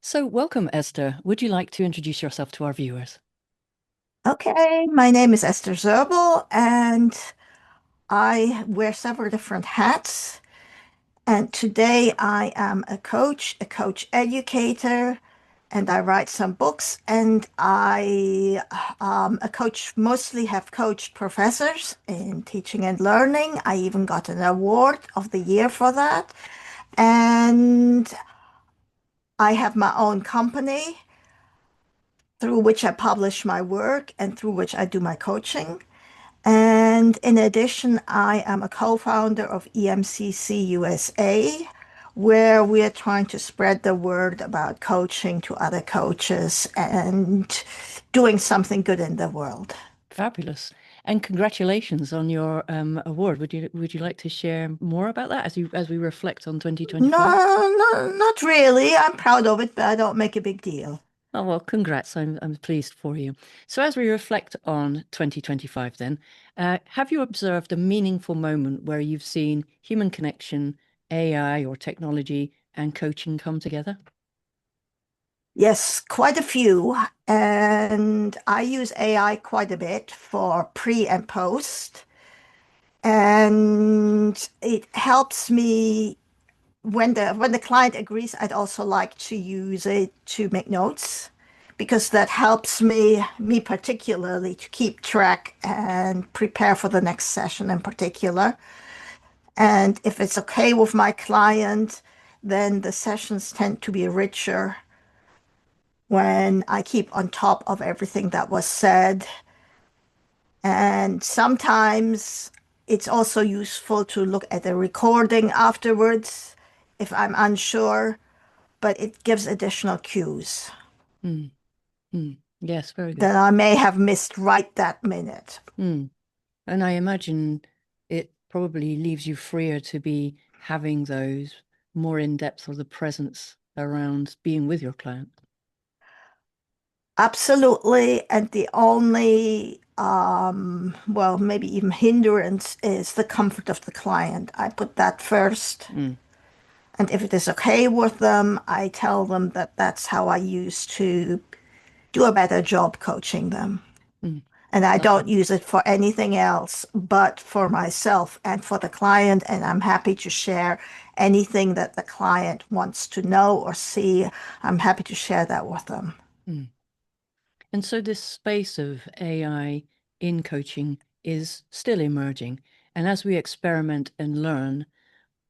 So, welcome, Esther. Would you like to introduce yourself to our viewers? Okay, my name is Esther Zirbel, and I wear several different hats. And today I am a coach educator, and I write some books. And a coach, mostly have coached professors in teaching and learning. I even got an award of the year for that. And I have my own company through which I publish my work and through which I do my coaching. And in addition, I am a co-founder of EMCC USA, where we are trying to spread the word about coaching to other coaches and doing something good in the world. Fabulous. And congratulations on your award. Would you like to share more about that as we reflect on 2025? No, no, not really. I'm proud of it, but I don't make a big deal. Oh, well, congrats. I'm pleased for you. So as we reflect on 2025 then, have you observed a meaningful moment where you've seen human connection, AI or technology, and coaching come together? Yes, quite a few. And I use AI quite a bit for pre and post. And it helps me when the client agrees. I'd also like to use it to make notes because that helps me particularly to keep track and prepare for the next session in particular. And if it's okay with my client, then the sessions tend to be richer when I keep on top of everything that was said. And sometimes it's also useful to look at the recording afterwards if I'm unsure, but it gives additional cues Mm, yes, very good. that I may have missed right that minute. Mm. And I imagine it probably leaves you freer to be having those more in depth of the presence around being with your client. Absolutely. And the only, well, maybe even hindrance is the comfort of the client. I put that first. Mm, And if it is okay with them, I tell them that that's how I used to do a better job coaching them. mm, And I don't lovely. use it for anything else but for myself and for the client. And I'm happy to share anything that the client wants to know or see. I'm happy to share that with them. Mm. And so this space of AI in coaching is still emerging. And as we experiment and learn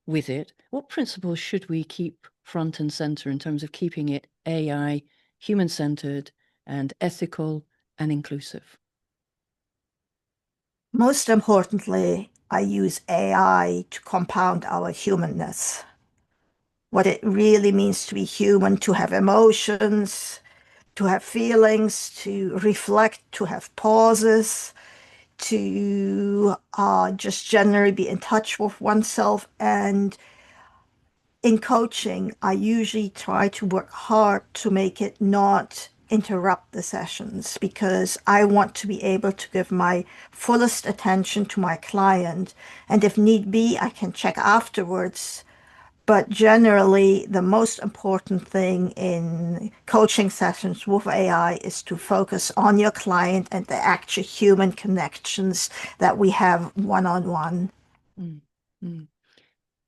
with it, what principles should we keep front and center in terms of keeping it AI, human-centered and ethical and inclusive? Most importantly, I use AI to compound our humanness. What it really means to be human, to have emotions, to have feelings, to reflect, to have pauses, to just generally be in touch with oneself. And in coaching, I usually try to work hard to make it not interrupt the sessions because I want to be able to give my fullest attention to my client. And if need be, I can check afterwards. But generally, the most important thing in coaching sessions with AI is to focus on your client and the actual human connections that we have one on one. Mm, mm.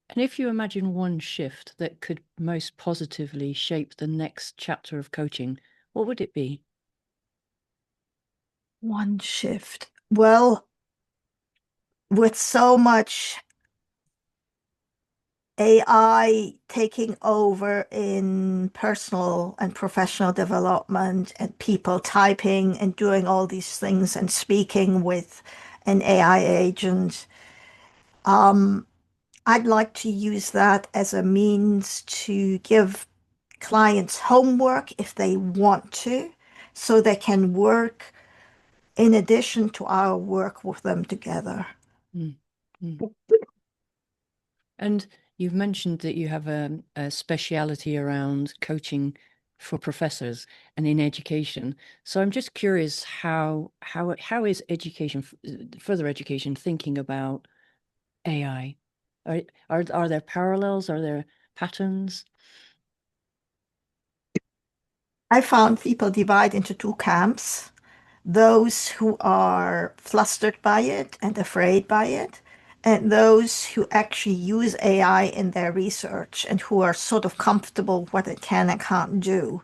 And if you imagine one shift that could most positively shape the next chapter of coaching, what would it be? One shift. Well, with so much AI taking over in personal and professional development and people typing and doing all these things and speaking with an AI agent, I'd like to use that as a means to give clients homework if they want to, so they can work in addition to our work with them together. Mm, mm. And you've mentioned that you have a speciality around coaching for professors and in education. So I'm just curious how is education, further education, thinking about AI? Are there parallels? Are there patterns? I found people divide into two camps. Those who are flustered by it and afraid by it, and those who actually use AI in their research and who are sort of comfortable with what it can and can't do.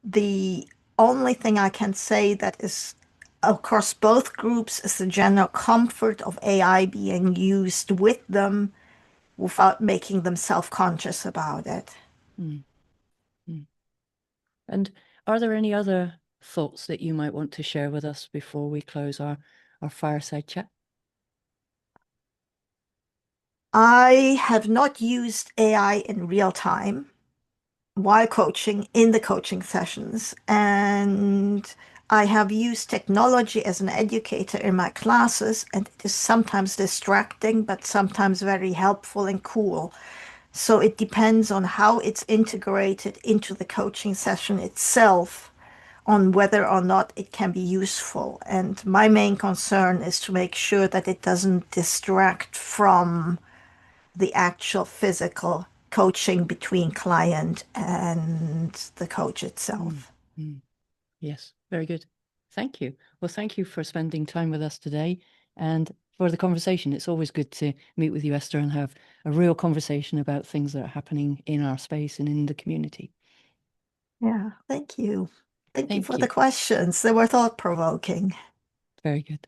The only thing I can say that is across both groups is the general comfort of AI being used with them without making them self-conscious about it. Mm, mm. And are there any other thoughts that you might want to share with us before we close our fireside chat? I have not used AI in real time while coaching in the coaching sessions, and I have used technology as an educator in my classes, and it is sometimes distracting, but sometimes very helpful and cool. So it depends on how it's integrated into the coaching session itself, on whether or not it can be useful. And my main concern is to make sure that it doesn't distract from the actual physical coaching between client and the coach Mm, itself. mm. Yes, very good. Thank you. Well, thank you for spending time with us today and for the conversation. It's always good to meet with you, Esther, and have a real conversation about things that are happening in our space and in the community. Yeah, thank you. Thank you Thank for the you. questions. They were thought-provoking. Very good.